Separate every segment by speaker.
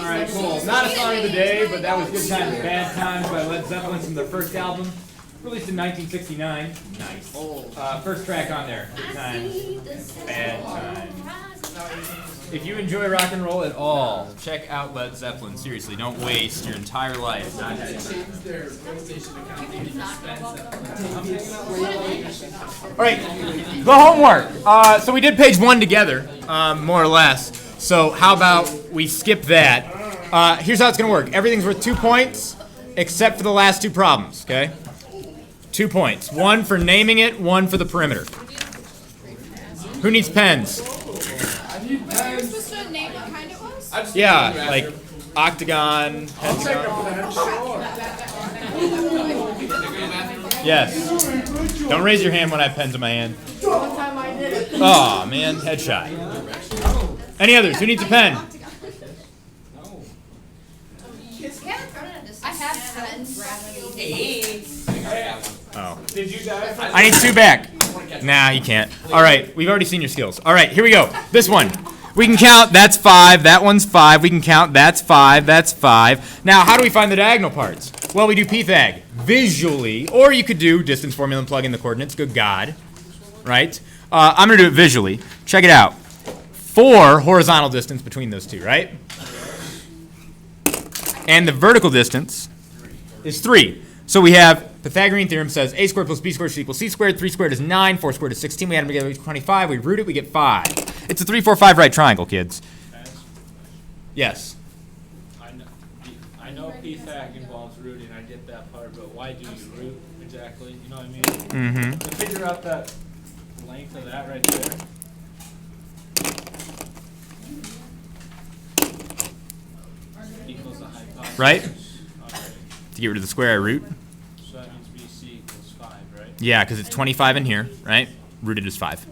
Speaker 1: All right, cool. Not a song of the day, but that was Good Times, Bad Times by Led Zeppelin from their first album, released in 1969. Nice. First track on there. Good Times, Bad Times. If you enjoy rock and roll at all, check out Led Zeppelin. Seriously, don't waste your entire life. All right, the homework. So we did page 1 together, more or less. So how about we skip that? Here's how it's going to work. Everything's worth 2 points, except for the last 2 problems, okay? 2 points. 1 for naming it, 1 for the perimeter. Who needs pens? Yeah, like octagon, pentagon. Yes. Don't raise your hand when I have pens in my hand. Oh, man, headshot. Any others? Who needs a pen?
Speaker 2: I have pens.
Speaker 1: Oh. Did you die? I need 2 back. Nah, you can't. All right, we've already seen your skills. All right, here we go. This one. We can count, that's 5, that one's 5. We can count, that's 5, that's 5. Now, how do we find the diagonal parts? Well, we do p-thag visually, or you could do distance formula and plug in the coordinates. Good God, right? I'm going to do it visually. Check it out. 4 horizontal distance between those two, right? And the vertical distance is 3. So we have Pythagorean theorem says a squared plus b squared should equal c squared. 3 squared is 9. 4 squared is 16. We add them together, we get 25. We root it, we get 5. It's a 3, 4, 5 right triangle, kids. Yes.
Speaker 3: I know p-thag involves rooting. I get that part, but why do you root exactly? You know what I mean? Mm-hmm. To figure out that length of that right there. Equals the hypotenuse.
Speaker 1: Right?
Speaker 3: Okay.
Speaker 1: To get rid of the square, I root.
Speaker 3: So that means BC equals 5, right?
Speaker 1: Yeah, because it's 25 in here, right? Rooted is 5.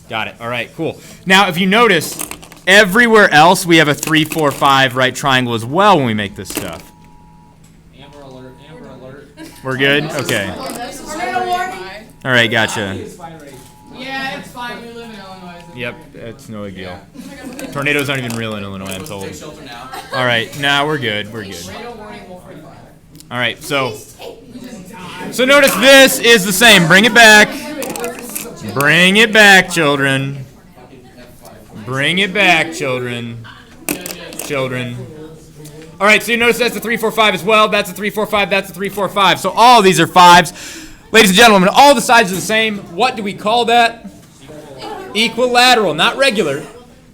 Speaker 1: Got it. All right, cool. Now, if you notice, everywhere else we have a 3, 4, 5 right triangle as well when we make this stuff.
Speaker 3: Amber alert, Amber alert.
Speaker 1: We're good? Okay. All right, gotcha.
Speaker 4: Yeah, it's fine. We live in Illinois.
Speaker 1: Yep, it's no big deal. Tornadoes aren't even real in Illinois, I'm told. All right, now we're good. We're good. All right, so notice this is the same. Bring it back. Bring it back, children. Bring it back, children. Children. All right, so you notice that's a 3, 4, 5 as well. That's a 3, 4, 5. That's a 3, 4, 5. So all of these are 5s. Ladies and gentlemen, all the sides are the same. What do we call that? Equilateral, not regular.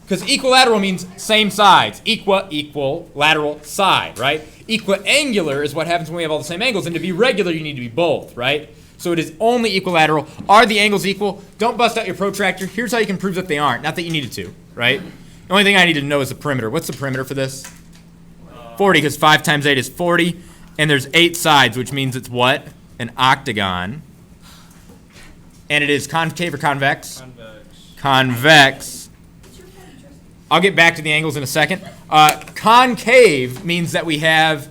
Speaker 1: Because equilateral means same sides. Equal, lateral, side, right? Equiangular is what happens when we have all the same angles. And to be regular, you need to be both, right? So it is only equilateral. Are the angles equal? Don't bust out your protractor. Here's how you can prove that they aren't. Not that you needed to, right? The only thing I need to know is the perimeter. What's the perimeter for this? 40, because 5 times 8 is 40. And there's 8 sides, which means it's what? An octagon. And it is concave or convex? Convex. I'll get back to the angles in a second. Concave means that we have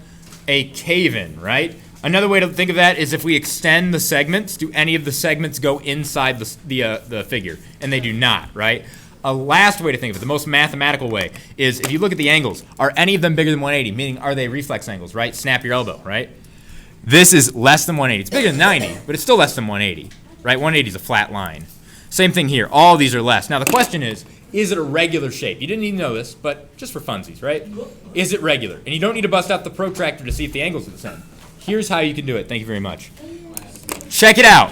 Speaker 1: a cave-in, right? Another way to think of that is if we extend the segments, do any of the segments go inside the figure? And they do not, right? A last way to think of it, the most mathematical way, is if you look at the angles, are any of them bigger than 180? Meaning, are they reflex angles, right? Snap your elbow, right? This is less than 180. It's bigger than 90, but it's still less than 180, right? 180 is a flat line. Same thing here. All these are less. Now, the question is it a regular shape? You didn't need to know this, but just for funsies, right? Is it regular? And you don't need to bust out the protractor to see if the angles are the same. Here's how you can do it. Thank you very much. Check it out.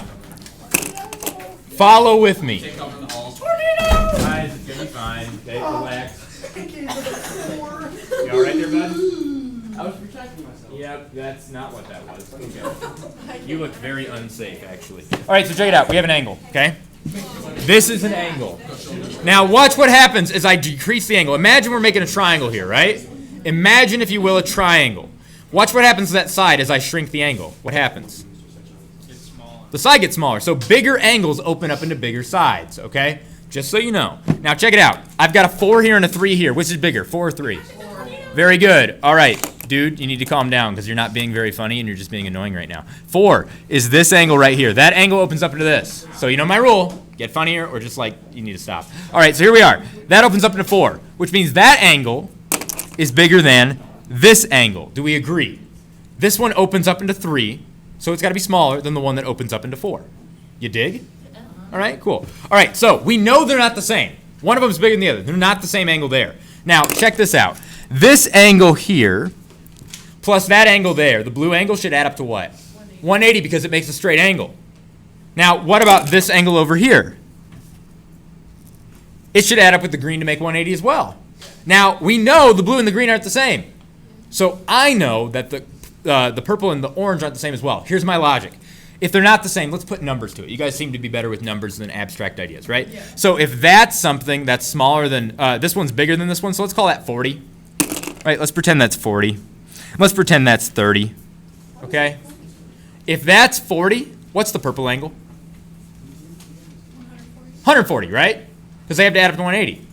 Speaker 1: Follow with me. Guys, it's going to be fine. Okay, relax. You all right there, bud?
Speaker 4: I was protecting myself.
Speaker 1: Yep, that's not what that was. Okay. You look very unsafe, actually. All right, so check it out. We have an angle, okay? This is an angle. Now, watch what happens as I decrease the angle. Imagine we're making a triangle here, right? Imagine, if you will, a triangle. Watch what happens to that side as I shrink the angle. What happens? The side gets smaller. So bigger angles open up into bigger sides, okay? Just so you know. Now, check it out. I've got a 4 here and a 3 here. Which is bigger, 4 or 3? 4. Very good. All right, dude, you need to calm down because you're not being very funny and you're just being annoying right now. 4 is this angle right here. That angle opens up into this. So you know my rule. Get funnier or just like you need to stop. All right, so here we are. That opens up into 4, which means that angle is bigger than this angle. Do we agree? This one opens up into 3, so it's got to be smaller than the one that opens up into 4. You dig? All right, cool. All right, so we know they're not the same. One of them is bigger than the other. They're not the same angle there. Now, check this out. This angle here plus that angle there, the blue angle should add up to what? 180 because it makes a straight angle. Now, what about this angle over here? It should add up with the green to make 180 as well. Now, we know the blue and the green aren't the same. So I know that the purple and the orange aren't the same as well. Here's my logic. If they're not the same, let's put numbers to it. You guys seem to be better with numbers than abstract ideas, right? Yeah. So if that's something that's smaller than, this one's bigger than this one, so let's call that 40. Right, let's pretend that's 40. Let's pretend that's 30, okay? If that's 40, what's the purple angle? 140, right? Because they have to add up to 180.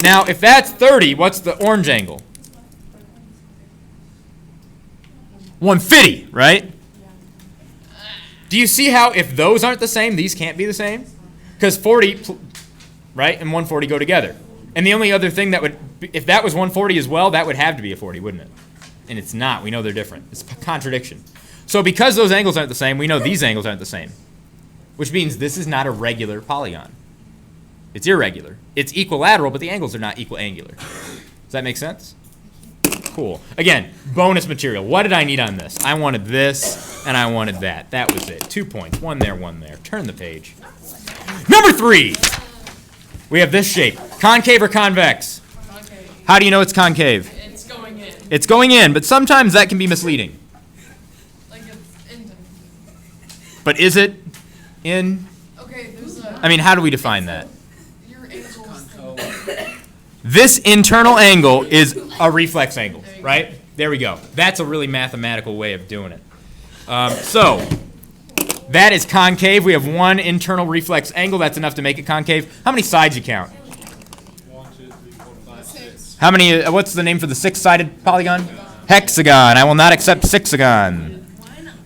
Speaker 1: Now, if that's 30, what's the orange angle? 150, right? Do you see how if those aren't the same, these can't be the same? Because 40, right, and 140 go together. And the only other thing that would, if that was 140 as well, that would have to be a 40, wouldn't it? And it's not. We know they're different. It's a contradiction. So because those angles aren't the same, we know these angles aren't the same. Which means this is not a regular polygon. It's irregular. It's equilateral, but the angles are not equiangular. Does that make sense? Cool. Again, bonus material. What did I need on this? I wanted this, and I wanted that. That was it. 2 points. One there, one there. Turn the page. Number 3. We have this shape. Concave or convex?
Speaker 4: Concave.
Speaker 1: How do you know it's concave?
Speaker 4: It's going in.
Speaker 1: It's going in, but sometimes that can be misleading.
Speaker 4: Like it's in.
Speaker 1: But is it in?
Speaker 4: Okay, there's a.
Speaker 1: I mean, how do we define that?
Speaker 4: Your angles.
Speaker 1: This internal angle is a reflex angle, right? There we go. That's a really mathematical way of doing it. So that is concave. We have one internal reflex angle. That's enough to make it concave. How many sides you count?
Speaker 3: 1, 2, 3, 4, 5, 6.
Speaker 1: How many? What's the name for the 6-sided polygon? Hexagon. I will not accept sixagon.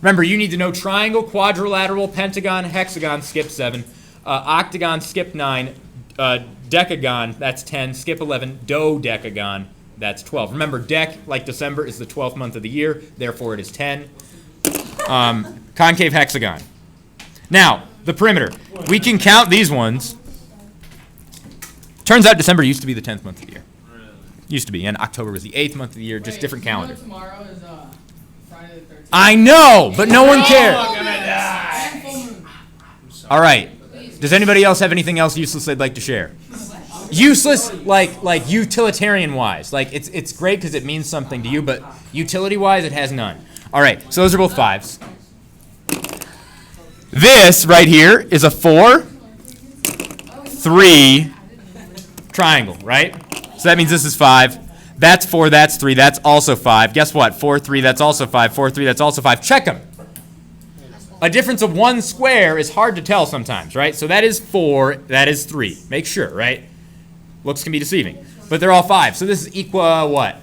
Speaker 1: Remember, you need to know triangle, quadrilateral, pentagon, hexagon, skip 7. Octagon, skip 9. Decagon, that's 10. Skip 11. Dodecagon, that's 12. Remember, dec, like December, is the 12th month of the year. Therefore, it is 10. Concave hexagon. Now, the perimeter. We can count these ones. Turns out December used to be the 10th month of the year. Used to be. And October was the 8th month of the year. Just different calendar.
Speaker 4: Tomorrow is Friday the 13th.
Speaker 1: I know, but no one cares. All right. Does anybody else have anything else useless they'd like to share? Useless, like utilitarian-wise. Like, it's great because it means something to you, but utility-wise, it has none. All right, so those are both 5s. This right here is a 4, 3 triangle, right? So that means this is 5. That's 4, that's 3, that's also 5. Guess what? 4, 3, that's also 5. 4, 3, that's also 5. Check them. A difference of 1 square is hard to tell sometimes, right? So that is 4, that is 3. Make sure, right? Looks can be deceiving. But they're all 5. So this is what?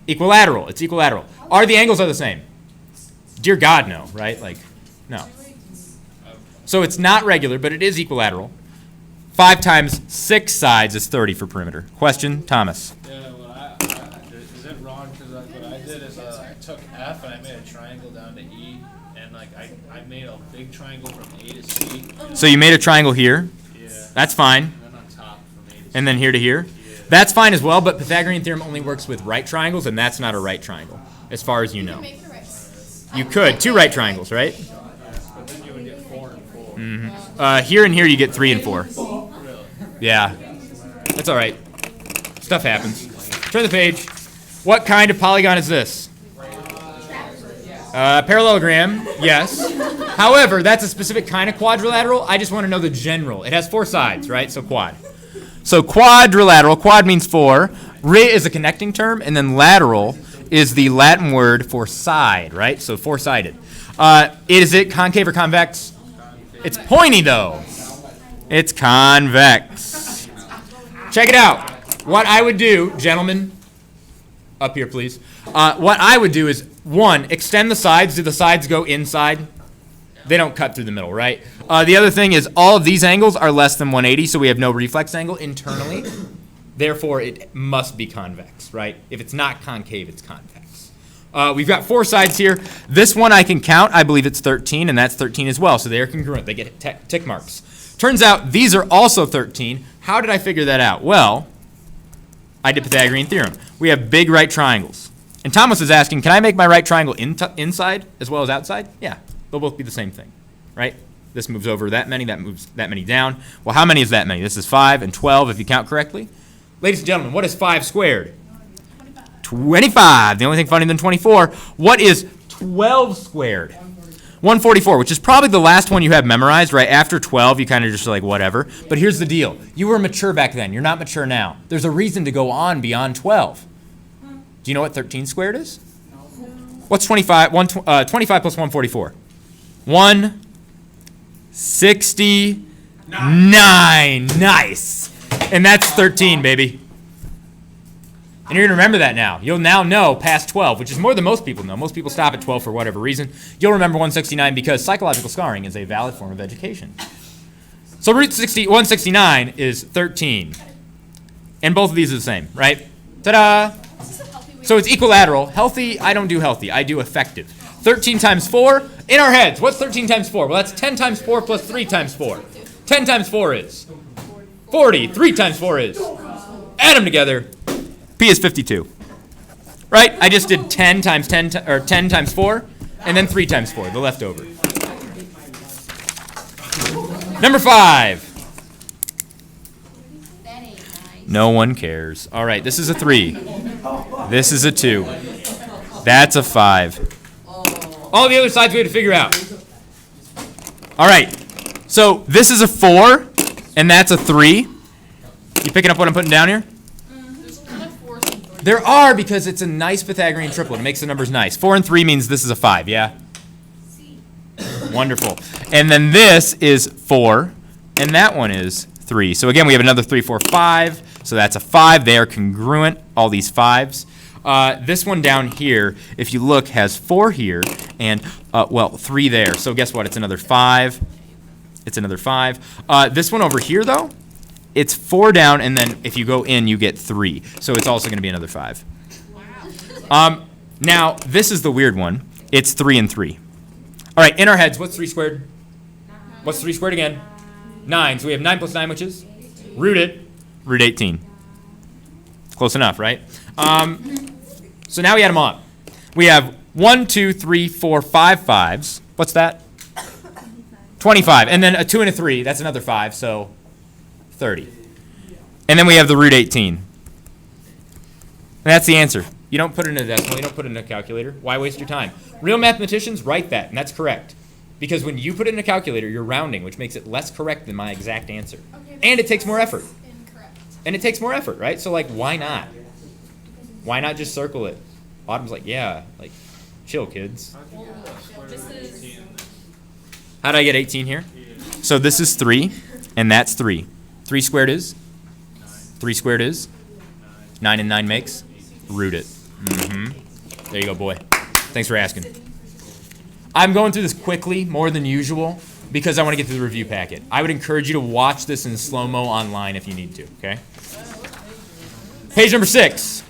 Speaker 1: Equilateral. It's equilateral. Are the angles the same? Dear God, no, right? Like, no. So it's not regular, but it is equilateral. 5 times 6 sides is 30 for perimeter. Question, Thomas.
Speaker 3: Yeah, well, is it wrong? Because what I did is I took F and I made a triangle down to E, and like I made a big triangle from A to C.
Speaker 1: So you made a triangle here.
Speaker 3: Yeah.
Speaker 1: That's fine.
Speaker 3: And then on top from A to C.
Speaker 1: And then here to here. Yeah. That's fine as well, but Pythagorean theorem only works with right triangles, and that's not a right triangle, as far as you know. You could. 2 right triangles, right?
Speaker 3: But then you would get 4 and 4.
Speaker 1: Mm-hmm. Here and here you get 3 and 4.
Speaker 3: Really?
Speaker 1: Yeah. That's all right. Stuff happens. Turn the page. What kind of polygon is this? Parallelogram, yes. However, that's a specific kind of quadrilateral. I just want to know the general. It has 4 sides, right? So quad. So quadrilateral, quad means 4. Is a connecting term, and then lateral is the Latin word for side, right? So 4-sided. Is it concave or convex? It's pointy, though. It's convex. Check it out. What I would do, gentlemen, up here, please. What I would do is, 1, extend the sides. Do the sides go inside? They don't cut through the middle, right? The other thing is all of these angles are less than 180, so we have no reflex angle internally. Therefore, it must be convex, right? If it's not concave, it's convex. We've got 4 sides here. This one I can count. I believe it's 13, and that's 13 as well. So they are congruent. They get tick marks. Turns out these are also 13. How did I figure that out? Well, I did Pythagorean theorem. We have big right triangles. And Thomas is asking, can I make my right triangle inside as well as outside? Yeah, they'll both be the same thing, right? This moves over that many, that moves that many down. Well, how many is that many? This is 5 and 12 if you count correctly. Ladies and gentlemen, what is 5 squared? 25. The only thing funnier than 24. What is 12 squared? 144, which is probably the last one you have memorized, right? After 12, you kind of just like, whatever. But here's the deal. You were mature back then. You're not mature now. There's a reason to go on beyond 12. Do you know what 13 squared is? What's 25? 25 plus 144. 169. Nice. And that's 13, baby. And you're going to remember that now. You'll now know past 12, which is more than most people know. Most people stop at 12 for whatever reason. You'll remember 169 because psychological scarring is a valid form of education. So root 169 is 13. And both of these are the same, right? Ta-da! So it's equilateral. Healthy, I don't do healthy. I do effective. 13 times 4. In our heads, what's 13 times 4? Well, that's 10 times 4 plus 3 times 4. 10 times 4 is 40. 3 times 4 is. Add them together. P is 52. Right? I just did 10 times 10, or 10 times 4, and then 3 times 4, the leftover. Number 5. No one cares. All right, this is a 3. This is a 2. That's a 5. All the other sides we have to figure out. All right, so this is a 4, and that's a 3. You picking up what I'm putting down here? There are, because it's a nice Pythagorean triplet. It makes the numbers nice. 4 and 3 means this is a 5, yeah? Wonderful. And then this is 4, and that one is 3. So again, we have another 3, 4, 5. So that's a 5. They are congruent, all these 5s. This one down here, if you look, has 4 here and, 3 there. So guess what? It's another 5. It's another 5. This one over here, though, it's 4 down, and then if you go in, you get 3. So it's also going to be another 5. Wow. Now, this is the weird one. It's 3 and 3. All right, in our heads, what's 3 squared? 9. What's 3 squared again? 9. So we have 9 plus 9, which is? 18. Root 18. Close enough, right? So now we add them up. We have 1, 2, 3, 4, 5 5s. What's that? 25. And then a 2 and a 3. That's another 5, so 30. And then we have the root 18. And that's the answer. You don't put it in a decimal. You don't put it in a calculator. Why waste your time? Real mathematicians write that, and that's correct. Because when you put it in a calculator, you're rounding, which makes it less correct than my exact answer. Okay, and it takes more effort. Incorrect. And it takes more effort, right? So, like, why not? Why not just circle it? Autumn's like, yeah, like, chill, kids. How did I get 18 here? So this is 3, and that's 3. 3 squared is? 3 squared is? 9 and 9 makes? Root it. There you go, boy. Thanks for asking. I'm going through this quickly, more than usual, because I want to get through the review packet. I would encourage you to watch this in slow-mo online if you need to, okay? Page number 6.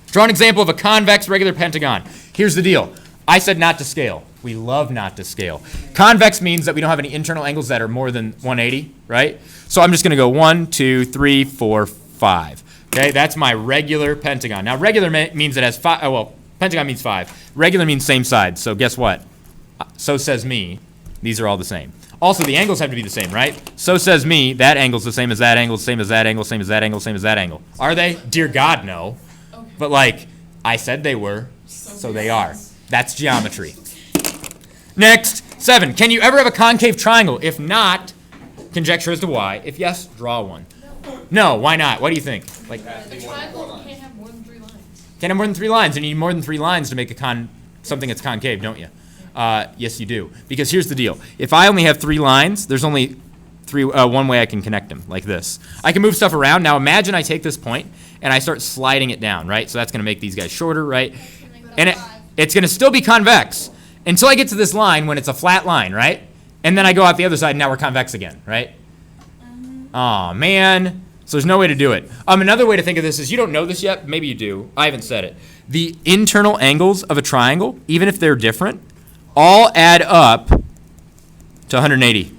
Speaker 1: Draw an example of a convex regular pentagon. Here's the deal. I said not to scale. We love not to scale. Convex means that we don't have any internal angles that are more than 180, right? So I'm just going to go 1, 2, 3, 4, 5. Okay, that's my regular pentagon. Now, regular means it has 5. Well, pentagon means 5. Regular means same side. So guess what? So says me. These are all the same. Also, the angles have to be the same, right? So says me. That angle's the same as that angle, same as that angle, same as that angle, same as that angle. Are they? Dear God, no. Okay. But like, I said they were, so they are. That's geometry. Next, 7. Can you ever have a concave triangle? If not, conjecture as to why. If yes, draw one. No, why not? What do you think? Like,
Speaker 4: the triangle can't have more than 3 lines.
Speaker 1: Can't have more than 3 lines, and you need more than 3 lines to make a something that's concave, don't you? Yes, you do. Because here's the deal. If I only have 3 lines, there's only one way I can connect them, like this. I can move stuff around. Now imagine I take this point and I start sliding it down, right? So that's going to make these guys shorter, right? And it's going to still be convex until I get to this line when it's a flat line, right? And then I go out the other side and now we're convex again, right? Aw, man. So there's no way to do it. Another way to think of this is, you don't know this yet, maybe you do. I haven't said it. The internal angles of a triangle, even if they're different, all add up to 180.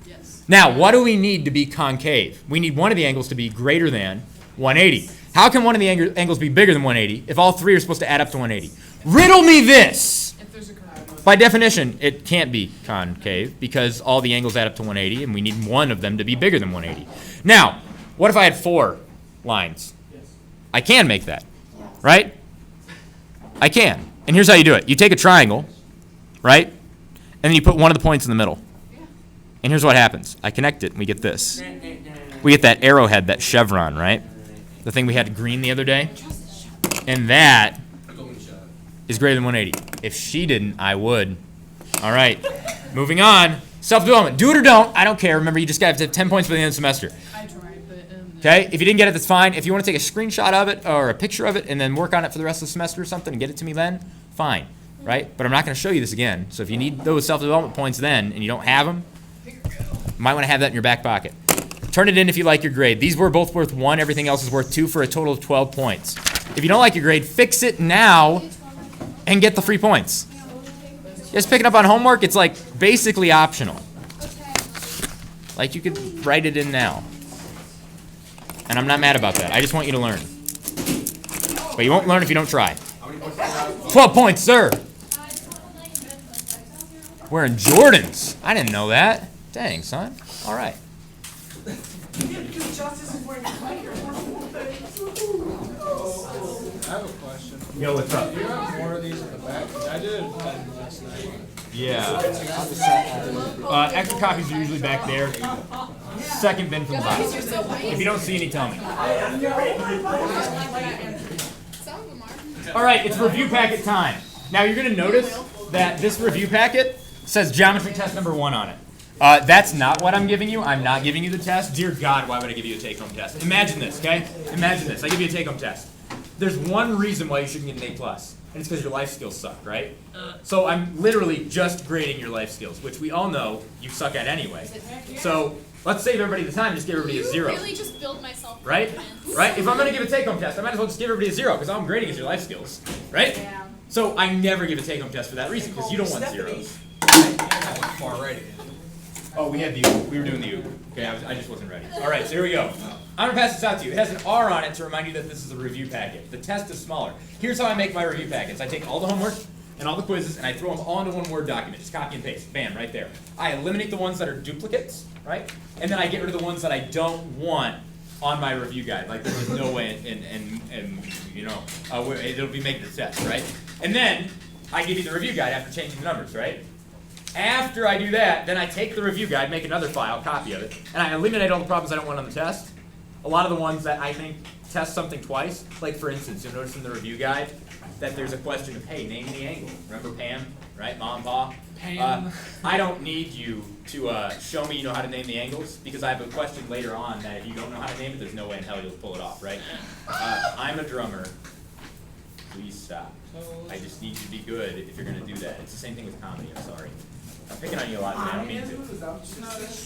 Speaker 4: Yes.
Speaker 1: Now, what do we need to be concave? We need one of the angles to be greater than 180. How can one of the angles be bigger than 180 if all three are supposed to add up to 180? Riddle me this.
Speaker 4: If there's a curve.
Speaker 1: By definition, it can't be concave because all the angles add up to 180, and we need one of them to be bigger than 180. Now, what if I had 4 lines? I can make that, right? I can. And here's how you do it. You take a triangle, right? And then you put one of the points in the middle. And here's what happens. I connect it, and we get this. We get that arrowhead, that chevron, right? The thing we had green the other day. And that is greater than 180. If she didn't, I would. All right. Moving on. Self-development. Do it or don't. I don't care. Remember, you just got to have 10 points by the end of the semester.
Speaker 4: I tried, but
Speaker 1: Okay? If you didn't get it, that's fine. If you want to take a screenshot of it or a picture of it and then work on it for the rest of the semester or something and get it to me then, fine. Right? But I'm not going to show you this again. So if you need those self-development points then and you don't have them, you might want to have that in your back pocket. Turn it in if you like your grade. These were both worth 1. Everything else is worth 2 for a total of 12 points. If you don't like your grade, fix it now and get the free points. Just picking up on homework, it's like basically optional. Like you could write it in now. And I'm not mad about that. I just want you to learn. But you won't learn if you don't try. 12 points, sir. Wearing Jordans. I didn't know that. Dang, son. All right.
Speaker 3: I have a question.
Speaker 1: Yo, what's up?
Speaker 3: Do you have more of these in the back? I did last night.
Speaker 1: Yeah. Extra copies are usually back there. Second bin from the bottom. If you don't see any, tell me.
Speaker 4: some of them are.
Speaker 1: All right, it's review packet time. Now you're going to notice that this review packet says geometry test number 1 on it. That's not what I'm giving you. I'm not giving you the test. Dear God, why would I give you a take-home test? Imagine this, okay? Imagine this. I give you a take-home test. There's one reason why you shouldn't get an A+, and it's because your life skills suck, right? So I'm literally just grading your life skills, which we all know you suck at anyway. So let's save everybody the time, just give everybody a 0.
Speaker 4: Really just build myself.
Speaker 1: Right? Right? If I'm going to give a take-home test, I might as well just give everybody a 0, because all I'm grading is your life skills, right?
Speaker 4: Yeah.
Speaker 1: So I never give a take-home test for that reason, because you don't want zeros.
Speaker 2: Far right.
Speaker 1: Oh, we had the OOP. We were doing the OOP. Okay, I just wasn't ready. All right, so here we go. I'm going to pass this out to you. It has an R on it to remind you that this is a review packet. The test is smaller. Here's how I make my review packets. I take all the homework and all the quizzes, and I throw them all into one Word document. Just copy and paste. Bam, right there. I eliminate the ones that are duplicates, right? And then I get rid of the ones that I don't want on my review guide. Like, there's no way, and you know, it'll be making the test, right? And then I give you the review guide after changing the numbers, right? After I do that, then I take the review guide, make another file, copy of it, and I eliminate all the problems I don't want on the test. A lot of the ones that I think test something twice, like for instance, you'll notice in the review guide that there's a question of, hey, name the angle. Remember Pam, right? Mom and Pa?
Speaker 3: Pam.
Speaker 1: I don't need you to show me you know how to name the angles, because I have a question later on that if you don't know how to name it, there's no way in hell you'll pull it off, right? I'm a drummer. Please stop. I just need you to be good if you're going to do that. It's the same thing with comedy. I'm sorry. I'm picking on you a lot today. I don't mean to. Comedy.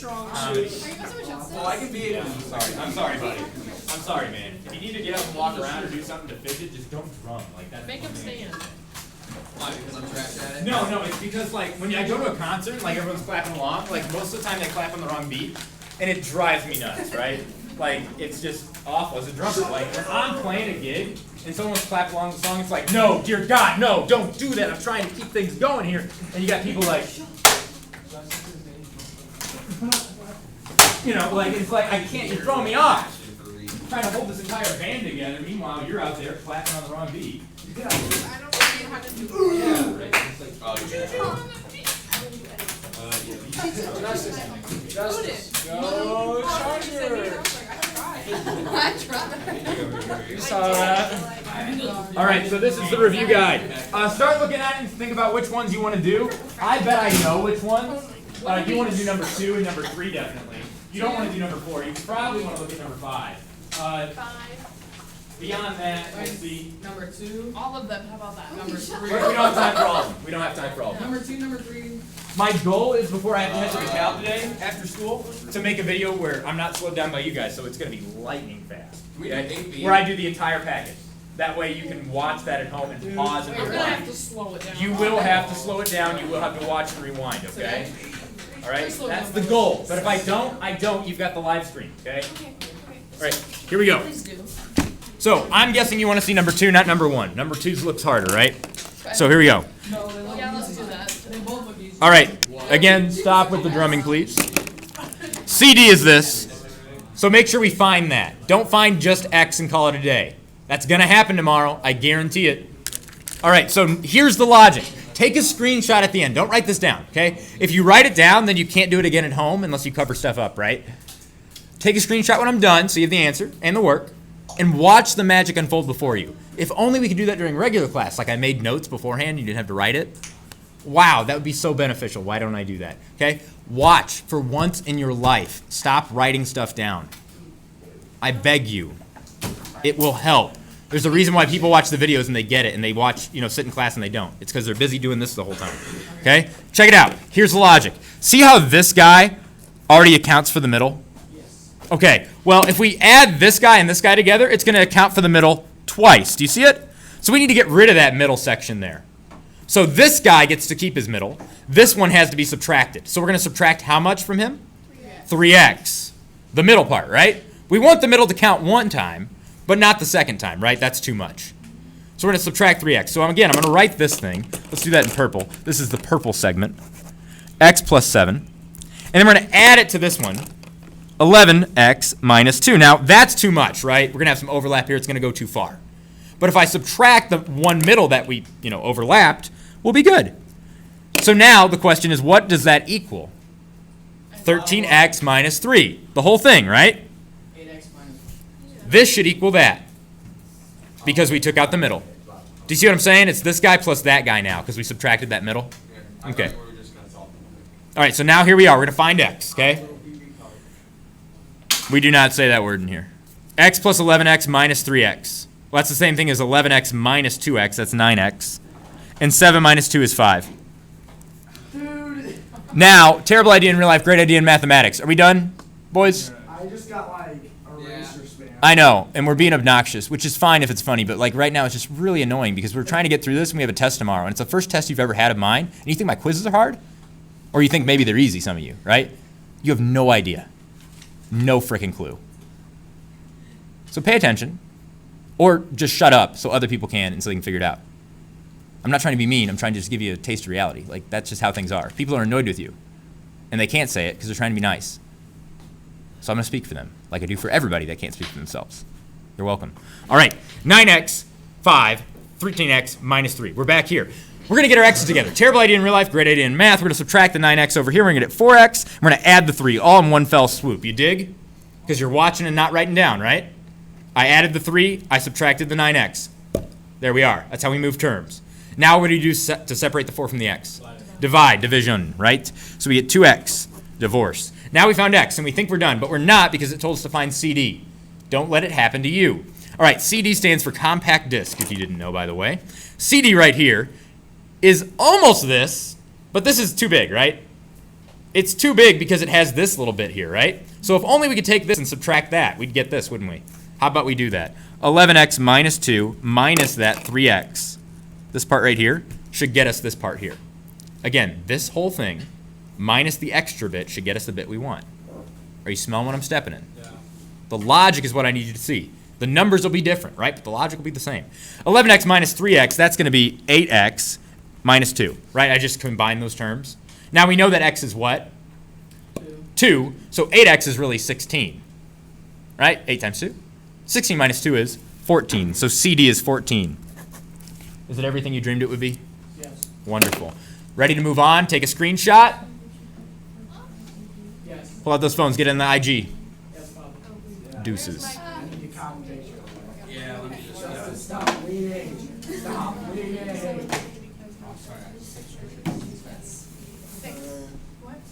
Speaker 4: Are you messing with Justin?
Speaker 2: Oh, I can be.
Speaker 1: Yeah, I'm sorry. I'm sorry, buddy. I'm sorry, man. If you need to get up and walk around or do something to fidget, just don't drum like that.
Speaker 4: Make him stand.
Speaker 2: Why? Because I'm trash at it.
Speaker 1: No, it's because like when I go to a concert, like everyone's clapping along, like most of the time they clap on the wrong beat, and it drives me nuts, right? Like it's just awful as a drummer. Like when I'm playing a gig and someone's clapping along the song, it's like, no, dear God, no, don't do that. I'm trying to keep things going here, and you got people like, you know, like it's like I can't. You're throwing me off. I'm trying to hold this entire band together. Meanwhile, you're out there clapping on the wrong beat.
Speaker 4: I don't know how to do it.
Speaker 1: Yeah, right. It's like,
Speaker 3: Justice. Go Chargers.
Speaker 4: I tried.
Speaker 3: You saw that?
Speaker 1: all right, so this is the review guide. Start looking at it and think about which ones you want to do. I bet I know which ones. You want to do number 2 and number 3 definitely. You don't want to do number 4. You probably want to look at number 5.
Speaker 4: 5.
Speaker 1: Beyond that, let's see.
Speaker 5: Number 2.
Speaker 4: All of them. How about that?
Speaker 5: Number 3.
Speaker 1: We don't have time for all of them. We don't have time for all of them.
Speaker 5: Number 2, number 3.
Speaker 1: My goal is before I have to head to the Cal today, after school, to make a video where I'm not slowed down by you guys, so it's going to be lightning fast. Okay? Where I do the entire package. That way you can watch that at home and pause and
Speaker 4: You're gonna have
Speaker 1: rewind.
Speaker 4: to slow it down.
Speaker 1: You will have to slow it down. You will have to watch and rewind, okay? All right? That's the goal. But if I don't, you've got the live stream, okay? All right, here we go.
Speaker 4: Please do.
Speaker 1: So I'm guessing you want to see number 2, not number 1. Number 2 looks harder, right? So here we go.
Speaker 4: Yeah, let's do that. They both look easy.
Speaker 1: All right, again, stop with the drumming, please. CD is this, so make sure we find that. Don't find just X and call it a day. That's going to happen tomorrow, I guarantee it. All right, so here's the logic. Take a screenshot at the end. Don't write this down, okay? If you write it down, then you can't do it again at home unless you cover stuff up, right? Take a screenshot when I'm done, so you have the answer and the work, and watch the magic unfold before you. If only we could do that during regular class, like I made notes beforehand, you didn't have to write it. Wow, that would be so beneficial. Why don't I do that? Okay? Watch for once in your life. Stop writing stuff down. I beg you. It will help. There's a reason why people watch the videos and they get it, and they watch, sit in class and they don't. It's because they're busy doing this the whole time. Okay? Check it out. Here's the logic. See how this guy already accounts for the middle? Okay, well, if we add this guy and this guy together, it's going to account for the middle twice. Do you see it? So we need to get rid of that middle section there. So this guy gets to keep his middle. This one has to be subtracted. So we're going to subtract how much from him? 3x. The middle part, right? We want the middle to count one time, but not the second time, right? That's too much. So we're going to subtract 3x. So again, I'm going to write this thing. Let's do that in purple. This is the purple segment. X plus 7. And then we're going to add it to this one. 11x minus 2. Now, that's too much, right? We're going to have some overlap here. It's going to go too far. But if I subtract the one middle that we, overlapped, we'll be good. So now the question is, what does that equal? 13x minus 3. The whole thing, right?
Speaker 2: 8x minus.
Speaker 1: This should equal that because we took out the middle. Do you see what I'm saying? It's this guy plus that guy now because we subtracted that middle. Okay. All right, so now here we are. We're going to find x, okay? We do not say that word in here. X plus 11x minus 3x. Well, that's the same thing as 11x minus 2x. That's 9x. And 7 minus 2 is 5.
Speaker 2: Dude.
Speaker 1: Now, terrible idea in real life, great idea in mathematics. Are we done, boys?
Speaker 5: I just got like eraser spam.
Speaker 1: I know, and we're being obnoxious, which is fine if it's funny, but like right now it's just really annoying because we're trying to get through this and we have a test tomorrow, and it's the first test you've ever had of mine, and you think my quizzes are hard? Or you think maybe they're easy, some of you, right? You have no idea. No freaking clue. So pay attention, or just shut up so other people can and so they can figure it out. I'm not trying to be mean, I'm trying to just give you a taste of reality. Like, that's just how things are. People are annoyed with you, and they can't say it because they're trying to be nice. So I'm going to speak for them, like I do for everybody that can't speak for themselves. You're welcome. All right, 9x, 5, 13x, minus 3. We're back here. We're going to get our x's together. Terrible idea in real life, great idea in math. We're going to subtract the 9x over here. We're going to get 4x. We're going to add the 3 all in one fell swoop. You dig? Because you're watching and not writing down, right? I added the 3. I subtracted the 9x. There we are. That's how we move terms. Now what do you do to separate the 4 from the x? Divide, division, right? So we get 2x, divorce. Now we found x, and we think we're done, but we're not because it told us to find CD. Don't let it happen to you. All right, CD stands for compact disc, if you didn't know, by the way. CD right here is almost this, but this is too big, right? It's too big because it has this little bit here, right? So if only we could take this and subtract that, we'd get this, wouldn't we? How about we do that? 11x minus 2 minus that 3x. This part right here should get us this part here. Again, this whole thing minus the extra bit should get us the bit we want. Are you smelling what I'm stepping in?
Speaker 3: Yeah.
Speaker 1: The logic is what I need you to see. The numbers will be different, right? But the logic will be the same. 11x minus 3x, that's going to be 8x minus 2, right? I just combined those terms. Now we know that x is what? 2. So 8x is really 16, right? 8 times 2. 16 minus 2 is 14. So CD is 14. Is it everything you dreamed it would be?
Speaker 5: Yes.
Speaker 1: Wonderful. Ready to move on? Take a screenshot?
Speaker 5: Yes.
Speaker 1: Pull out those phones. Get in the IG.
Speaker 5: Yes, Papa.
Speaker 1: Deuces.
Speaker 5: I need to commentate.
Speaker 2: Yeah, let me just.
Speaker 5: Justin, stop bleeding. Stop bleeding.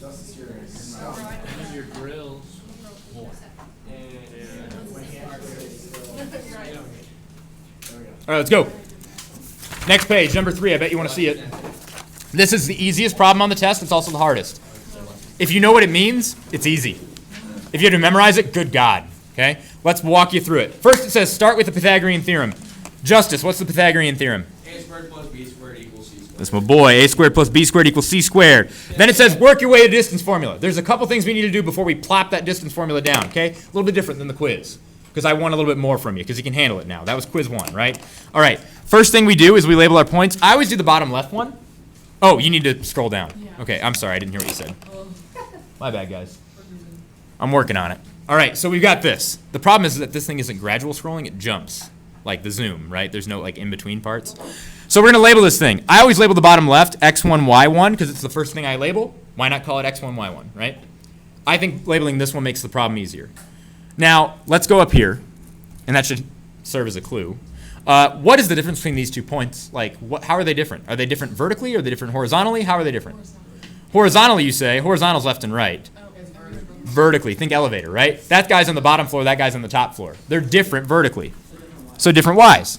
Speaker 5: Justice, you're stop.
Speaker 3: Use your grills.
Speaker 1: All right, let's go. Next page, number 3. I bet you want to see it. This is the easiest problem on the test. It's also the hardest. If you know what it means, it's easy. If you have to memorize it, good God. Okay? Let's walk you through it. First it says start with the Pythagorean theorem. Justice, what's the Pythagorean theorem?
Speaker 2: A squared plus b squared equals c squared.
Speaker 1: That's my boy. A squared plus b squared equals c squared. Then it says work your way to distance formula. There's a couple things we need to do before we plop that distance formula down. Okay? A little bit different than the quiz. Because I want a little bit more from you, because you can handle it now. That was quiz 1, right? All right. First thing we do is we label our points. I always do the bottom left one. Oh, you need to scroll down.
Speaker 4: Yeah.
Speaker 1: Okay, I'm sorry. I didn't hear what you said. My bad, guys. I'm working on it. All right, so we've got this. The problem is that this thing isn't gradual scrolling. It jumps, like the zoom, right? There's no like in-between parts. So we're going to label this thing. I always label the bottom left x1, y1, because it's the first thing I label. Why not call it x1, y1, right? I think labeling this one makes the problem easier. Now, let's go up here, and that should serve as a clue. What is the difference between these 2 points? Like, how are they different? Are they different vertically? Or are they different horizontally? How are they different? Horizontally, you say. Horizontal's left and right. Vertically, think elevator, right? That guy's on the bottom floor, that guy's on the top floor. They're different vertically. So different Y's.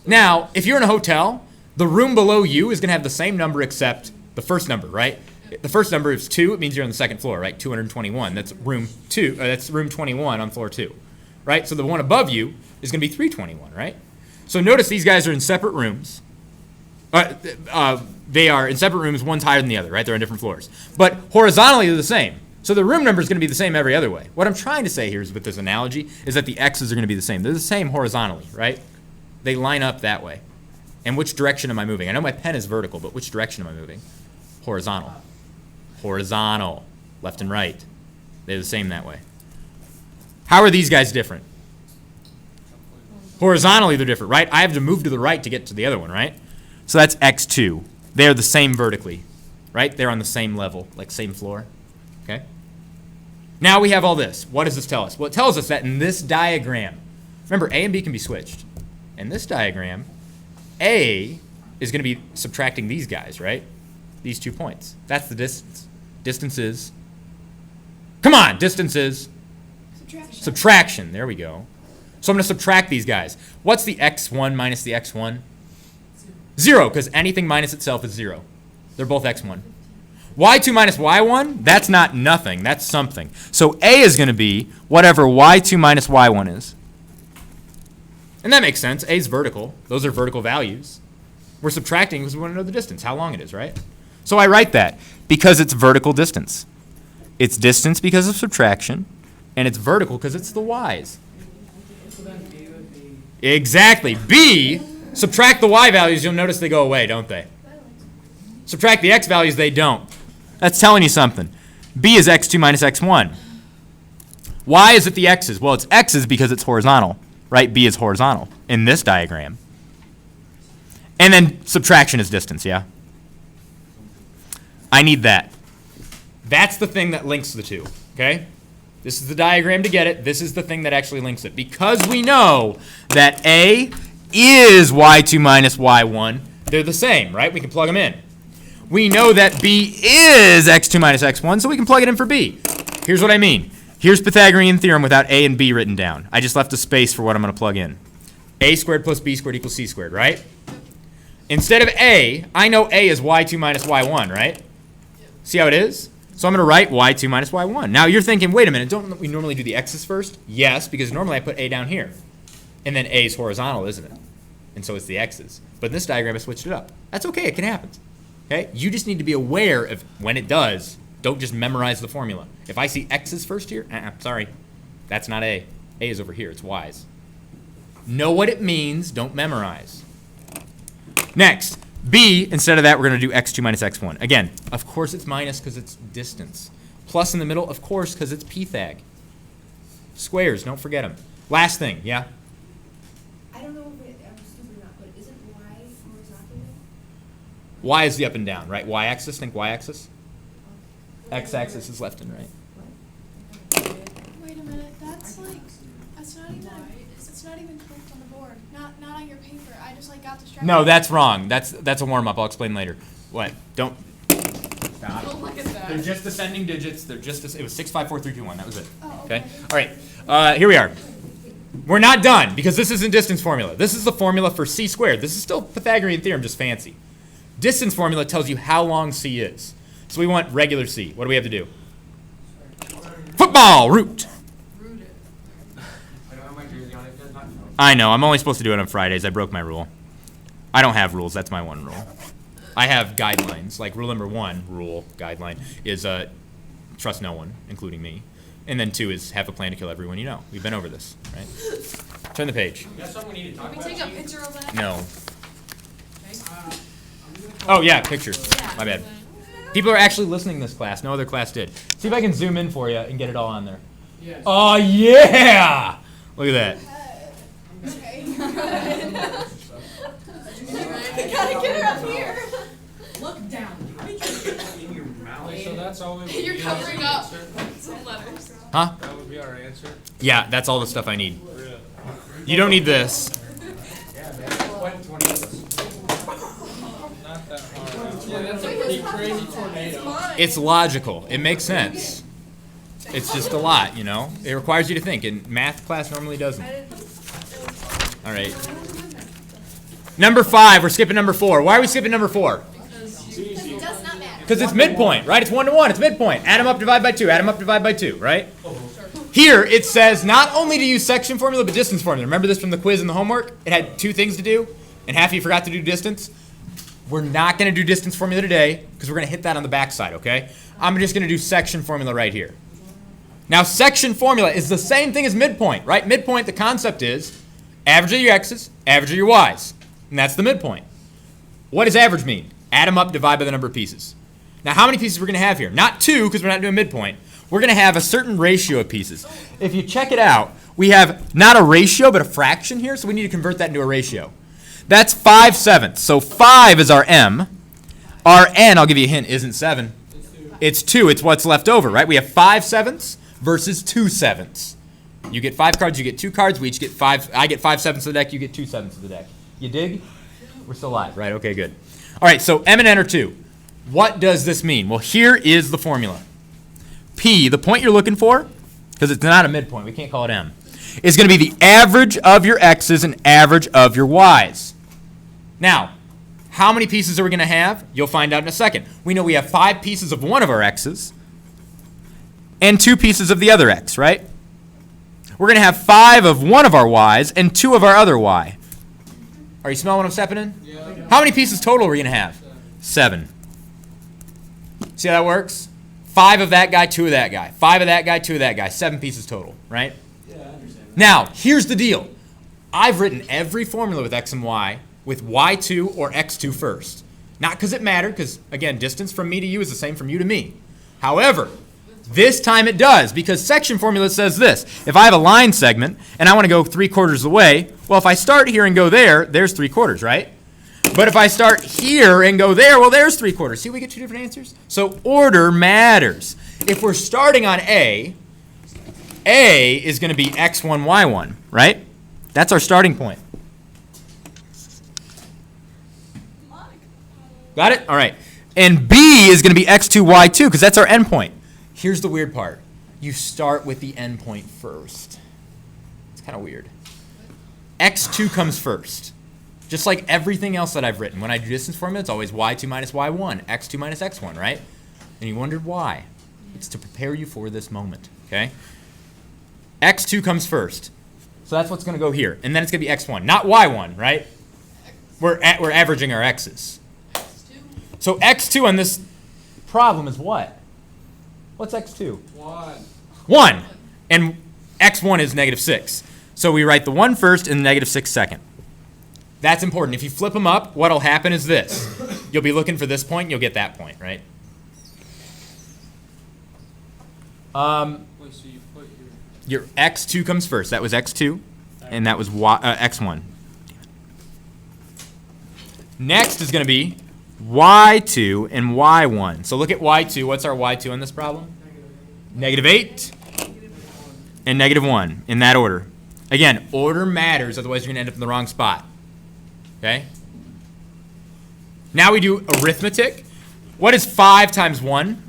Speaker 1: Now, if you're in a hotel, the room below you is going to have the same number except the first number, right? The first number is 2. It means you're on the second floor, right? 221. That's room 2. That's room 21 on floor 2, right? So the one above you is going to be 321, right? So notice these guys are in separate rooms. They are in separate rooms. One's higher than the other, right? They're on different floors. But horizontally, they're the same. So the room number is going to be the same every other way. What I'm trying to say here is with this analogy is that the x's are going to be the same. They're the same horizontally, right? They line up that way. And which direction am I moving? I know my pen is vertical, but which direction am I moving? Horizontal. Horizontal. Left and right. They're the same that way. How are these guys different? Horizontally, they're different, right? I have to move to the right to get to the other one, right? So that's x2. They're the same vertically, right? They're on the same level, like same floor, okay? Now we have all this. What does this tell us? Well, it tells us that in this diagram, remember, A and B can be switched. In this diagram, A is going to be subtracting these guys, right? These 2 points. That's the distance. Distance is, come on, distance is subtraction. There we go. So I'm going to subtract these guys. What's the x1 minus the x1? 0, because anything minus itself is 0. They're both x1. y2 minus y1, that's not nothing. That's something. So A is going to be whatever y2 minus y1 is. And that makes sense. A is vertical. Those are vertical values. We're subtracting because we want to know the distance, how long it is, right? So I write that because it's vertical distance. It's distance because of subtraction, and it's vertical because it's the y's.
Speaker 5: So then B would be.
Speaker 1: Exactly. B, subtract the y values, you'll notice they go away, don't they? Subtract the x values, they don't. That's telling you something. B is x2 minus x1. Why is it the x's? Well, it's x's because it's horizontal, right? B is horizontal in this diagram. And then subtraction is distance, yeah? I need that. That's the thing that links the two, okay? This is the diagram to get it. This is the thing that actually links it. Because we know that A is y2 minus y1, they're the same, right? We can plug them in. We know that B is x2 minus x1, so we can plug it in for B. Here's what I mean. Here's Pythagorean theorem without A and B written down. I just left a space for what I'm going to plug in. A squared plus B squared equals C squared, right? Instead of A, I know A is y2 minus y1, right? See how it is? So I'm going to write y2 minus y1. Now you're thinking, wait a minute, don't we normally do the x's first? Yes, because normally I put A down here. And then A is horizontal, isn't it? And so it's the x's. But in this diagram, I switched it up. That's okay, it can happen. Okay? You just need to be aware of when it does. Don't just memorize the formula. If I see x's first here, sorry, that's not A. A is over here, it's y's. Know what it means, don't memorize. Next, B, instead of that, we're going to do x2 minus x1. Again, of course it's minus because it's distance. Plus in the middle, of course, because it's Pythag. Squares, don't forget them. Last thing, yeah?
Speaker 6: I don't know if I'm stupid or not, but isn't y horizontal?
Speaker 1: Y is the up and down, right? Y-axis, think y-axis. X-axis is left and right.
Speaker 7: Wait a minute, that's like, it's not even clicked on the board. Not on your paper. I just like got distracted.
Speaker 1: No, that's wrong. That's a warm-up. I'll explain later. What? Don't. Stop.
Speaker 4: Don't look at that.
Speaker 1: They're just ascending digits. They're just. It was 6, 5, 4, 3, 2, 1. That was it.
Speaker 7: Oh,
Speaker 1: Okay. All right. Here we are. We're not done because this isn't distance formula. This is the formula for c squared. This is still Pythagorean theorem, just fancy. Distance formula tells you how long c is. So we want regular c. What do we have to do? Football, root.
Speaker 2: I don't have my jersey on, it does not count.
Speaker 1: I know, I'm only supposed to do it on Fridays. I broke my rule. I don't have rules, that's my one rule. I have guidelines, like rule number 1, guideline, is trust no one, including me. And then 2 is have a plan to kill everyone you know. We've been over this, right? Turn the page.
Speaker 2: You got something we need to talk
Speaker 7: Can we
Speaker 2: about?
Speaker 7: take a
Speaker 2: Chief?
Speaker 7: picture of that?
Speaker 1: No. Oh, yeah, picture. My bad. People are actually listening to this class. No other class did. See if I can zoom in for you and get it all on there.
Speaker 5: Yes.
Speaker 1: Oh, yeah! Look at that.
Speaker 7: Okay. I gotta get her up here.
Speaker 4: Look down.
Speaker 2: How did you get that in your mouth?
Speaker 3: Wait, so that's all we would
Speaker 7: You're
Speaker 3: use
Speaker 7: covering
Speaker 3: as an
Speaker 7: up
Speaker 3: answer?
Speaker 7: some letters.
Speaker 1: Huh?
Speaker 3: That would be our answer?
Speaker 1: Yeah, that's all the stuff I need.
Speaker 3: Really?
Speaker 1: You don't need this.
Speaker 2: Yeah, man. What, 20 of us?
Speaker 3: Not that hard.
Speaker 5: Yeah, that's a pretty crazy tornado.
Speaker 1: It's logical. It makes sense. It's just a lot, you know? It requires you to think, and math class normally doesn't. All right. Number 5, we're skipping number 4. Why are we skipping number 4?
Speaker 7: It does not matter.
Speaker 1: Because it's midpoint, right? It's 1 to 1. It's midpoint. Add them up, divide by 2. Add them up, divide by 2, right? Here, it says not only to use section formula, but distance formula. Remember this from the quiz and the homework? It had 2 things to do, and half of you forgot to do distance. We're not going to do distance formula today, because we're going to hit that on the back side, okay? I'm just going to do section formula right here. Now, section formula is the same thing as midpoint, right? Midpoint, the concept is average of your x's, average of your y's. And that's the midpoint. What does average mean? Add them up, divide by the number of pieces. Now, how many pieces we're going to have here? Not 2, because we're not doing midpoint. We're going to have a certain ratio of pieces. If you check it out, we have not a ratio, but a fraction here, so we need to convert that into a ratio. That's 5/7. So 5 is our m. Our n, I'll give you a hint, isn't 7. It's 2. It's what's left over, right? We have 5/7 versus 2/7. You get 5 cards, you get 2 cards. We each get 5. I get 5/7 of the deck, you get 2/7 of the deck. You dig? We're still alive, right? Okay, good. All right, so m and n are 2. What does this mean? Well, here is the formula. P, the point you're looking for, because it's not a midpoint, we can't call it m, is going to be the average of your x's and average of your y's. Now, how many pieces are we going to have? You'll find out in a second. We know we have 5 pieces of one of our x's and 2 pieces of the other x, right? We're going to have 5 of one of our y's and 2 of our other y. Are you smelling what I'm stepping in?
Speaker 5: Yeah.
Speaker 1: How many pieces total are we going to have? 7. See how that works? 5 of that guy, 2 of that guy. 5 of that guy, 2 of that guy. 7 pieces total, right?
Speaker 5: Yeah, I understand.
Speaker 1: Now, here's the deal. I've written every formula with x and y with y2 or x2 first. Not because it mattered, because, again, distance from me to you is the same from you to me. However, this time it does, because section formula says this. If I have a line segment and I want to go 3/4 of the way, well, if I start here and go there, there's 3/4, right? But if I start here and go there, well, there's 3/4. See, we get 2 different answers? So order matters. If we're starting on A is going to be x1, y1, right? That's our starting point. Got it? All right. And B is going to be x2, y2, because that's our endpoint. Here's the weird part. You start with the endpoint first. It's kind of weird. x2 comes first. Just like everything else that I've written. When I do distance formula, it's always y2 minus y1, x2 minus x1, right? And you wondered why. It's to prepare you for this moment, okay? x2 comes first. So that's what's going to go here. And then it's going to be x1, not y1, right? We're averaging our x's. So x2 on this problem is what? What's x2?
Speaker 5: 1.
Speaker 1: 1. And x1 is -6. So we write the 1 first and -6 second. That's important. If you flip them up, what'll happen is this. You'll be looking for this point, and you'll get that point, right?
Speaker 3: Wait, so you put
Speaker 1: Your x2 comes first. That was x2, and that was x1. Next is going to be y2 and y1. So look at y2. What's our y2 on this problem? -8 and -1 in that order. Again, order matters, otherwise you're going to end up in the wrong spot. Okay? Now we do arithmetic. What is 5 times 1?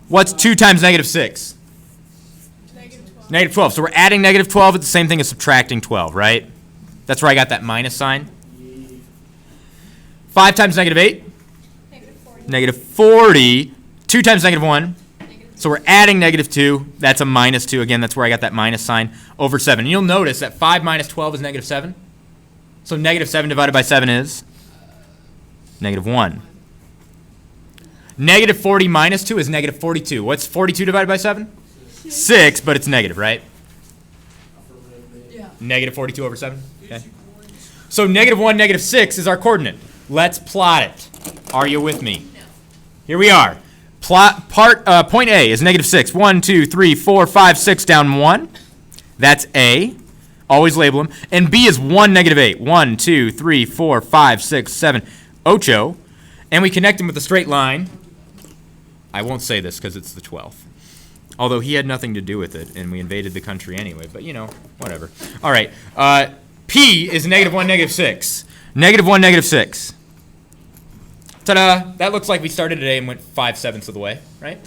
Speaker 1: What's 2 times -6? -12. So we're adding -12. It's the same thing as subtracting 12, right? That's where I got that minus sign. 5 times negative 8?
Speaker 7: -40.
Speaker 1: Negative 40. 2 times negative 1.
Speaker 7: -2.
Speaker 1: So we're adding negative 2. That's a minus 2. Again, that's where I got that minus sign over 7. And you'll notice that 5 minus 12 is negative 7. So negative 7 divided by 7 is negative 1. Negative 40 minus 2 is negative 42. What's 42 divided by 7? 6, but it's negative, right?
Speaker 4: Yeah.
Speaker 1: Negative 42 over 7. Okay. So negative 1, negative 6 is our coordinate. Let's plot it. Are you with me?
Speaker 7: No.
Speaker 1: Here we are. Point A is negative 6. 1, 2, 3, 4, 5, 6 down 1. That's A. Always label them. And B is 1, negative 8. 1, 2, 3, 4, 5, 6, 7, 8. And we connect them with a straight line. I won't say this because it's the 12th. Although he had nothing to do with it, and we invaded the country anyway. But, you know, whatever. All right. P is negative 1, negative 6. Negative 1, negative 6. Ta-da! That looks like we started today and went 5/7 of the way, right?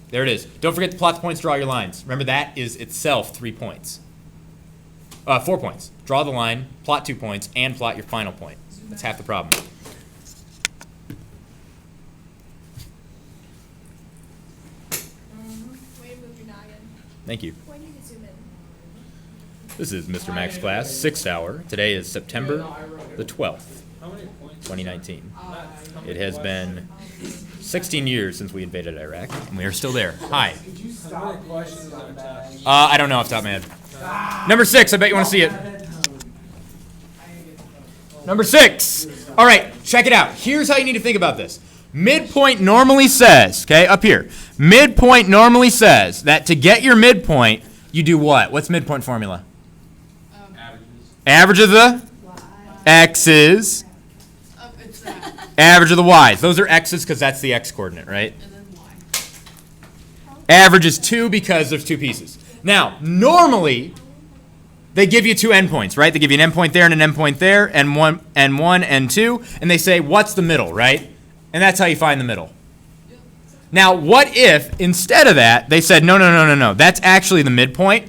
Speaker 1: There it is. Don't forget to plot the points, draw your lines. Remember, that is itself 3 points. 4 points. Draw the line, plot 2 points, and plot your final point. That's half the problem.
Speaker 7: Way to move your noggin.
Speaker 1: Thank you.
Speaker 7: When you can zoom in.
Speaker 1: This is Mr. Max class, 6th hour. Today is September the 12th,
Speaker 3: How many points?
Speaker 1: 2019. It has been 16 years since we invaded Iraq, and we are still there. Hi.
Speaker 5: Could you
Speaker 3: How
Speaker 5: stop?
Speaker 3: many questions on the test?
Speaker 1: I don't know off the top of my head. Number 6, I bet you want to see it. Number 6. All right, check it out. Here's how you need to think about this. Midpoint normally says, okay, up here. Midpoint normally says that to get your midpoint, you do what? What's midpoint formula? Average of the x's,
Speaker 4: It's that.
Speaker 1: average of the y's. Those are x's because that's the x coordinate, right?
Speaker 4: And then Y.
Speaker 1: Average is 2 because there's 2 pieces. Now, normally, they give you 2 endpoints, right? They give you an endpoint there and an endpoint there, and 1 and 2, and they say, what's the middle, right? And that's how you find the middle. Now, what if, instead of that, they said, no, that's actually the midpoint.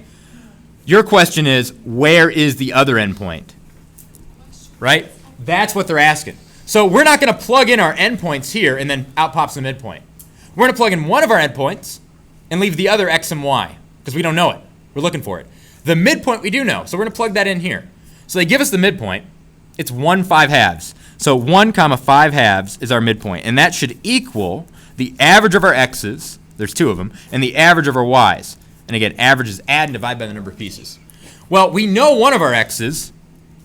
Speaker 1: Your question is, where is the other endpoint? Right? That's what they're asking. So we're not going to plug in our endpoints here and then out pops the midpoint. We're going to plug in one of our endpoints and leave the other x and y because we don't know it. We're looking for it. The midpoint we do know, so we're going to plug that in here. So they give us the midpoint. It's 1 5/2. So 1 comma 5/2 is our midpoint, and that should equal the average of our x's, there's 2 of them, and the average of our y's. And again, average is add and divide by the number of pieces. Well, we know one of our x's,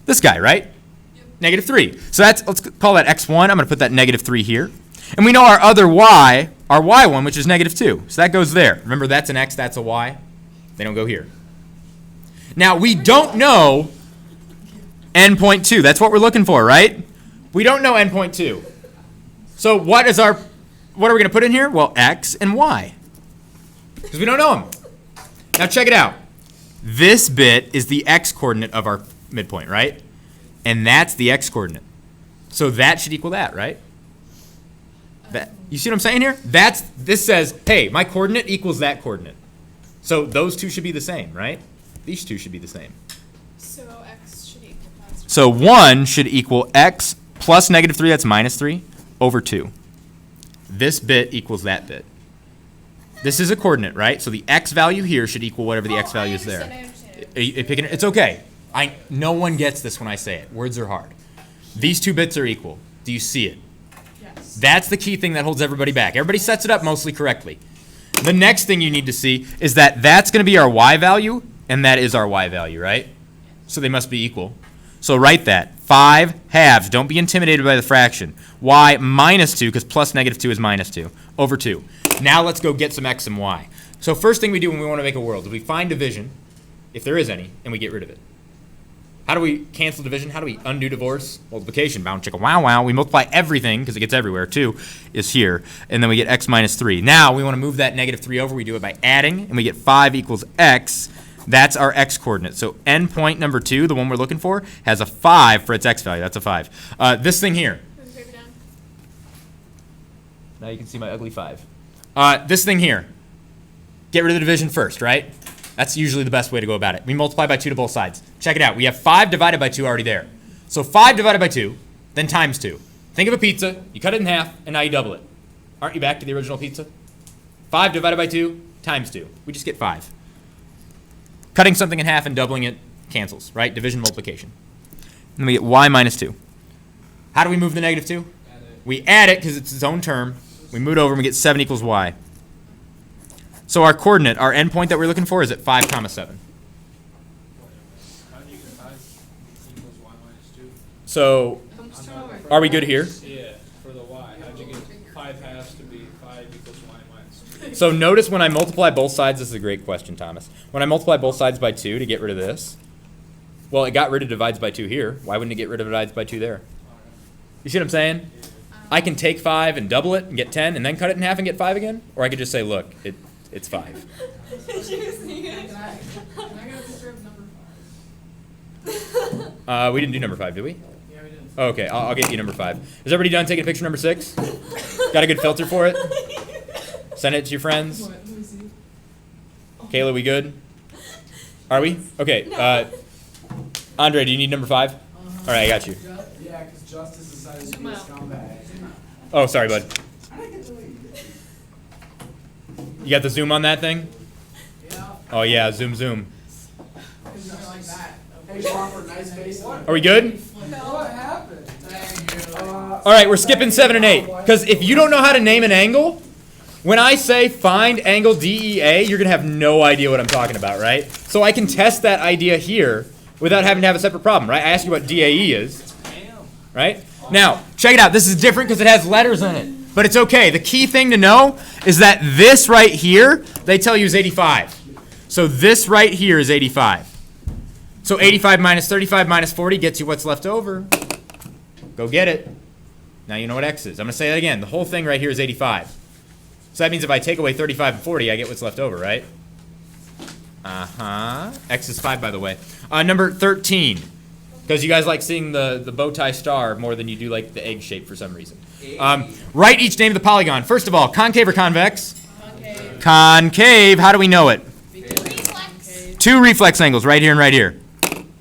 Speaker 1: this guy, right? Negative 3. So let's call that x1. I'm going to put that negative 3 here. And we know our other y, our y1, which is negative 2. So that goes there. Remember, that's an x, that's a y. They don't go here. Now, we don't know endpoint 2. That's what we're looking for, right? We don't know endpoint 2. So what are we going to put in here? Well, x and y. Because we don't know them. Now check it out. This bit is the x coordinate of our midpoint, right? And that's the x coordinate. So that should equal that, right? You see what I'm saying here? This says, hey, my coordinate equals that coordinate. So those two should be the same, right? These two should be the same.
Speaker 7: So x should equal positive.
Speaker 1: So 1 should equal x plus negative 3, that's minus 3, over 2. This bit equals that bit. This is a coordinate, right? So the x value here should equal whatever the x value is there.
Speaker 7: I understand.
Speaker 1: Are you picking it? It's okay. No one gets this when I say it. Words are hard. These 2 bits are equal. Do you see it?
Speaker 4: Yes.
Speaker 1: That's the key thing that holds everybody back. Everybody sets it up mostly correctly. The next thing you need to see is that that's going to be our y value, and that is our y value, right? So they must be equal. So write that. 5/2. Don't be intimidated by the fraction. Y minus 2, because plus negative 2 is minus 2, over 2. Now let's go get some x and y. So first thing we do when we want to make a world is we find division, if there is any, and we get rid of it. How do we cancel division? How do we undo divorce? Multiplication. Bound chicka wow wow. We multiply everything because it gets everywhere. 2 is here. And then we get x minus 3. Now we want to move that negative 3 over. We do it by adding. And we get 5 equals x. That's our x coordinate. So endpoint number 2, the one we're looking for, has a 5 for its x value. That's a 5. This thing here.
Speaker 7: Move the paper down.
Speaker 1: Now you can see my ugly 5. This thing here. Get rid of the division first, right? That's usually the best way to go about it. We multiply by 2 to both sides. Check it out. We have 5 divided by 2 already there. So 5 divided by 2, then times 2. Think of a pizza. You cut it in half, and now you double it. Aren't you back to the original pizza? 5 divided by 2 times 2. We just get 5. Cutting something in half and doubling it cancels, right? Division, multiplication. And then we get y minus 2. How do we move the negative 2? We add it because it's its own term. We move it over and we get 7 equals y. So our coordinate, our endpoint that we're looking for is at 5, 7.
Speaker 3: How do you get 5 equals y minus 2?
Speaker 1: So are we good here?
Speaker 3: Yeah, for the y. How'd you get 5 has to be 5 equals y minus 2?
Speaker 1: So notice when I multiply both sides, this is a great question, Thomas. When I multiply both sides by 2 to get rid of this, well, it got rid of divides by 2 here. Why wouldn't it get rid of divides by 2 there? You see what I'm saying? I can take 5 and double it and get 10 and then cut it in half and get 5 again? Or I could just say, look, it's 5.
Speaker 5: Can I get a picture of number 5?
Speaker 1: We didn't do number 5, did we?
Speaker 5: Yeah, we did.
Speaker 1: Okay, I'll get you number 5. Is everybody done taking a picture of number 6? Got a good filter for it? Send it to your friends?
Speaker 5: What? Let me see.
Speaker 1: Kayla, we good? Are we? Okay. Andre, do you need number 5? All right, I got you.
Speaker 5: Yeah, because Justice decided to be a scumbag.
Speaker 1: Oh, sorry, bud. You got the zoom on that thing?
Speaker 5: Yeah.
Speaker 1: Oh, yeah, zoom.
Speaker 5: Like that. Hey, Crawford, nice face.
Speaker 1: Are we good?
Speaker 5: What happened? Thank you.
Speaker 1: All right, we're skipping 7 and 8. Because if you don't know how to name an angle, when I say find angle DEA, you're going to have no idea what I'm talking about, right? So I can test that idea here without having to have a separate problem, right? I asked you what DAE is, right? Now, check it out. This is different because it has letters in it. But it's okay. The key thing to know is that this right here, they tell you is 85. So this right here is 85. So 85 minus 35 minus 40 gets you what's left over. Go get it. Now you know what x is. I'm going to say that again. The whole thing right here is 85. So that means if I take away 35 and 40, I get what's left over, right? X is 5, by the way. Number 13. Because you guys like seeing the bow tie star more than you do like the egg shape for some reason. Write each name of the polygon. First of all, concave or convex?
Speaker 4: Concave.
Speaker 1: Concave. How do we know it?
Speaker 4: Reflex.
Speaker 1: 2 reflex angles, right here and right here.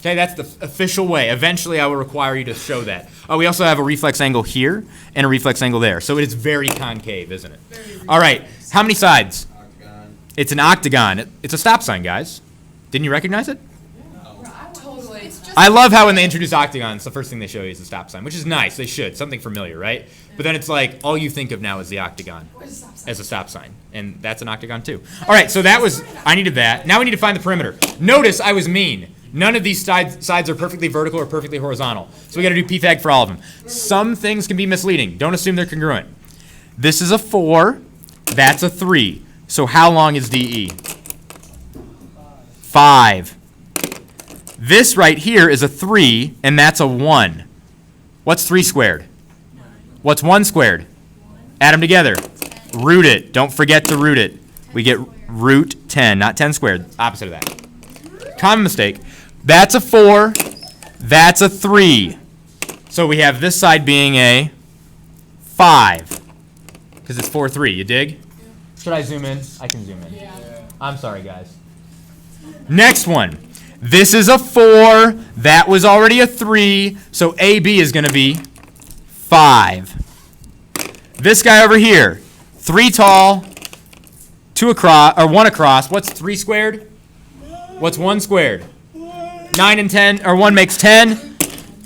Speaker 1: Okay, that's the official way. Eventually, I will require you to show that. We also have a reflex angle here and a reflex angle there. So it is very concave, isn't it? All right. How many sides?
Speaker 2: Octagon.
Speaker 1: It's an octagon. It's a stop sign, guys. Didn't you recognize it?
Speaker 4: Totally.
Speaker 7: It's just
Speaker 1: I love how when they introduce octagons, the first thing they show you is the stop sign, which is nice. They should. Something familiar, right? But then it's like all you think of now is the octagon as a stop sign. And that's an octagon too. All right, so that was, I needed that. Now we need to find the perimeter. Notice I was mean. None of these sides are perfectly vertical or perfectly horizontal. So we got to do PFAG for all of them. Some things can be misleading. Don't assume they're congruent. This is a 4. That's a 3. So how long is DE? 5. This right here is a 3, and that's a 1. What's 3 squared? What's 1 squared? Add them together. Root it. Don't forget to root it. We get root 10, not 10 squared. Opposite of that. Common mistake. That's a 4. That's a 3. So we have this side being a 5. Because it's 4, 3. You dig? Should I zoom in? I can zoom in.
Speaker 5: Yeah.
Speaker 1: I'm sorry, guys. Next one. This is a 4. That was already a 3. So AB is going to be 5. This guy over here. 3 tall, 2 across, or 1 across. What's 3 squared? What's 1 squared? 9 and 10, or 1 makes 10.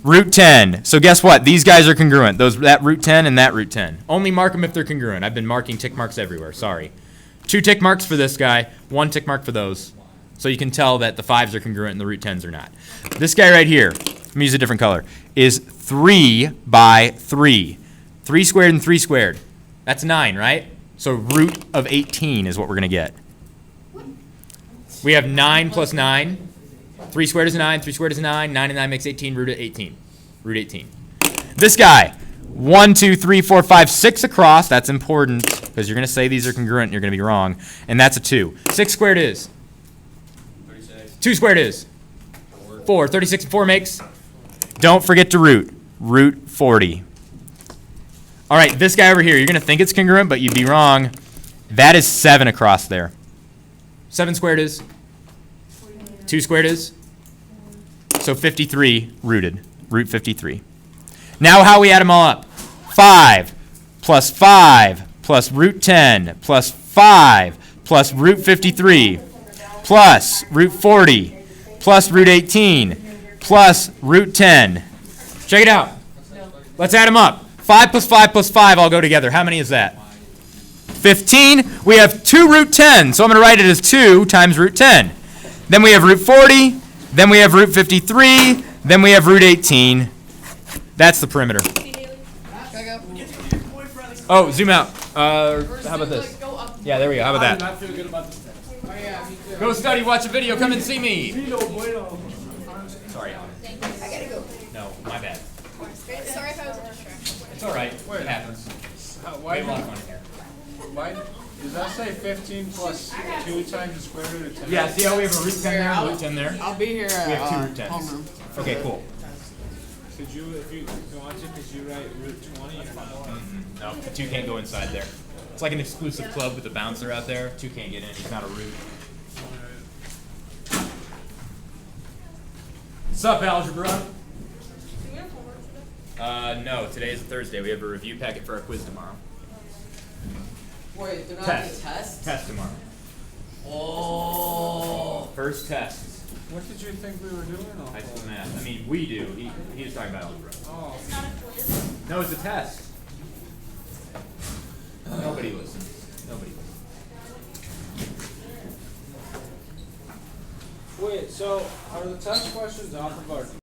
Speaker 1: Root 10. So guess what? These guys are congruent. That root 10 and that root 10. Only mark them if they're congruent. I've been marking tick marks everywhere. Sorry. 2 tick marks for this guy. 1 tick mark for those. So you can tell that the 5s are congruent and the root 10s are not. This guy right here, let me use a different color, is 3 by 3. 3 squared and 3 squared. That's 9, right? So root of 18 is what we're going to get. We have 9 plus 9. 3 squared is 9, 3 squared is 9, 9 and 9 makes 18, root of 18. Root 18. This guy, 1, 2, 3, 4, 5, 6 across. That's important because you're going to say these are congruent and you're going to be wrong. And that's a 2. 6 squared is?
Speaker 2: 36.
Speaker 1: 2 squared is? 4. 36 and 4 makes? Don't forget to root. Root 40. All right, this guy over here, you're going to think it's congruent, but you'd be wrong. That is 7 across there. 7 squared is? 2 squared is? So 53 rooted. Root 53. Now how we add them all up? 5 plus 5 plus root 10 plus 5 plus root 53 plus root 40 plus root 18 plus root 10. Check it out. Let's add them up. 5 plus 5 plus 5 all go together. How many is that? 15. We have 2 root 10, so I'm going to write it as 2 times root 10. Then we have root 40. Then we have root 53. Then we have root 18. That's the perimeter. Oh, zoom out. How about this? Yeah, there we go. How about that?
Speaker 3: I feel good about this test.
Speaker 1: Go study, watch a video, come and see me. Sorry, Alan.
Speaker 6: I gotta go.
Speaker 1: No, my bad.
Speaker 7: Sorry if I was a distraction.
Speaker 1: It's all right. It happens. We
Speaker 3: Why,
Speaker 1: have a lot of fun here.
Speaker 3: why, does that say 15 plus 2 times the square root of 10?
Speaker 1: Yeah, see how we have a root 10 there and a root 10 there?
Speaker 5: I'll be here
Speaker 1: We have 2
Speaker 5: at
Speaker 1: root 10s.
Speaker 5: homeroom.
Speaker 1: Okay, cool.
Speaker 3: Could you, if you want to, could you write root 20 or no?
Speaker 1: No, the 2 can't go inside there. It's like an exclusive club with a bouncer out there. 2 can't get in. He's not a root. What's up, algebra? No, today is a Thursday. We have a review packet for our quiz tomorrow.
Speaker 5: Wait, they're not
Speaker 1: Test.
Speaker 5: the tests?
Speaker 1: Test tomorrow.
Speaker 5: Oh.
Speaker 1: First test.
Speaker 3: What did you think we were doing?
Speaker 1: High school math. I mean, we do. He was talking about algebra.
Speaker 3: Oh.
Speaker 7: It's not a quiz.
Speaker 1: No, it's a test. Nobody listens. Nobody listens.
Speaker 3: Wait, so are the test questions off of our